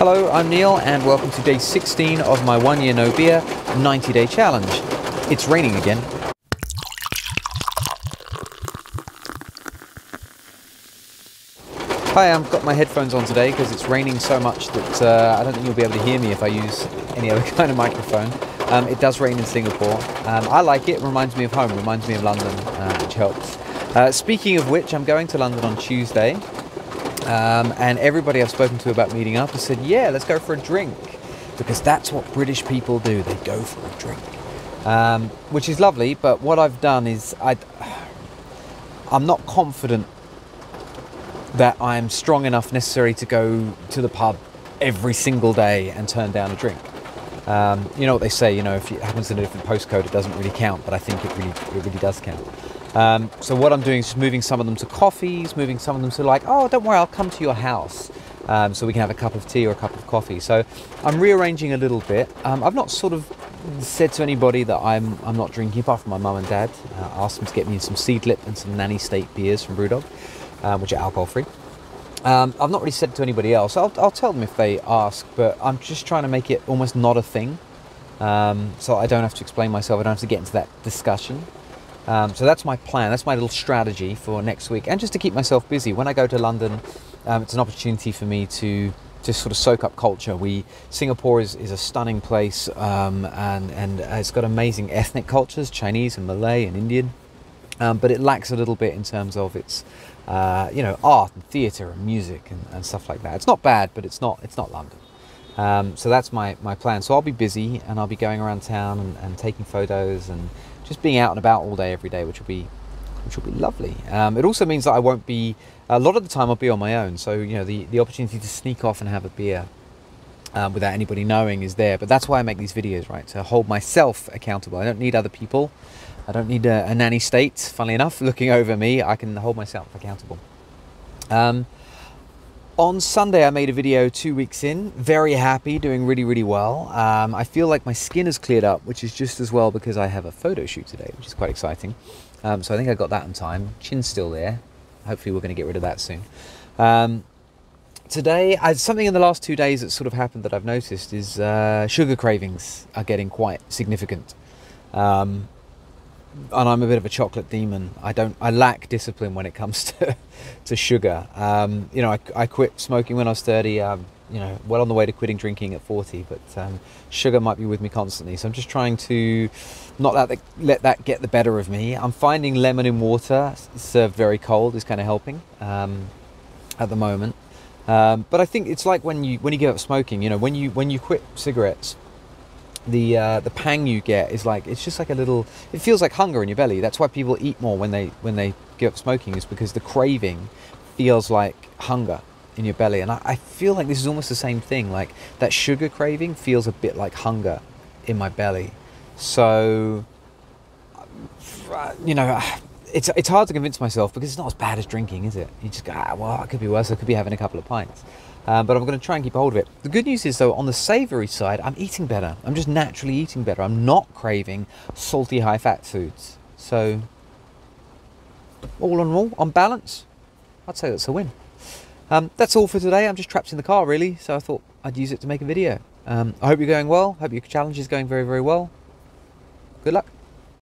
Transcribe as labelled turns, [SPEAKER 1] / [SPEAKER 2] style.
[SPEAKER 1] Hello, I'm Neil and welcome to day 16 of my 1 year no beer 90-day challenge. It's raining again. Hi, I've got my headphones on today because it's raining so much that I don't think you'll be able to hear me if I use any other kind of microphone. It does rain in Singapore. I like it. It reminds me of home, reminds me of London, which helps. Speaking of which, I'm going to London on Tuesday. And everybody I've spoken to about meeting up has said, yeah, let's go for a drink. Because that's what British people do. They go for a drink. Which is lovely, but what I've done is I'm not confident that I'm strong enough necessarily to go to the pub every single day and turn down a drink. You know what they say, you know, if it happens in a different postcode, it doesn't really count, but I think it really does count. So what I'm doing is just moving some of them to coffees, moving some of them to like, oh, don't worry, I'll come to your house. So we can have a cup of tea or a cup of coffee. So I'm rearranging a little bit. I've not sort of said to anybody that I'm not drinking, apart from my mum and dad. I asked them to get me some Seedlip and some Nanny State beers from Brewdog, which are alcohol free. I've not really said to anybody else. I'll tell them if they ask, but I'm just trying to make it almost not a thing. So I don't have to explain myself. I don't have to get into that discussion. So that's my plan. That's my little strategy for next week. And just to keep myself busy. When I go to London, it's an opportunity for me to just sort of soak up culture. Singapore is a stunning place, and it's got amazing ethnic cultures, Chinese and Malay and Indian. But it lacks a little bit in terms of its, you know, art and theatre and music and stuff like that. It's not bad, but it's not London. So that's my plan. So I'll be busy and I'll be going around town and taking photos and just being out and about all day, every day, which will be lovely. It also means that I won't be, a lot of the time I'll be on my own. So, you know, the opportunity to sneak off and have a beer without anybody knowing is there. But that's why I make these videos, right? To hold myself accountable. I don't need other people. I don't need a nanny state, funnily enough, looking over me. I can hold myself accountable. On Sunday, I made a video 2 weeks in. Very happy, doing really, really well. I feel like my skin has cleared up, which is just as well because I have a photo shoot today, which is quite exciting. So I think I got that on time. Chin's still there. Hopefully we're going to get rid of that soon. Today, something in the last 2 days that sort of happened that I've noticed is sugar cravings are getting quite significant. And I'm a bit of a chocolate demon. I lack discipline when it comes to sugar. You know, I quit smoking when I was 30. You know, well on the way to quitting drinking at 40, but sugar might be with me constantly. So I'm just trying to not let that get the better of me. I'm finding lemon in water served very cold is kind of helping at the moment. But I think it's like when you give up smoking. You know, when you quit cigarettes, the pang you get is like, it's just like a little, it feels like hunger in your belly. That's why people eat more when they give up smoking, is because the craving feels like hunger in your belly. And I feel like this is almost the same thing. Like that sugar craving feels a bit like hunger in my belly. So, you know, it's hard to convince myself because it's not as bad as drinking, is it? You just go, well, it could be worse. I could be having a couple of pints. But I'm going to try and keep a hold of it. The good news is, though, on the savoury side, I'm eating better. I'm just naturally eating better. I'm not craving salty, high-fat foods. So, all in all, on balance, I'd say that's a win. That's all for today. I'm just trapped in the car, really, so I thought I'd use it to make a video. I hope you're going well. Hope your challenge is going very, very well. Good luck.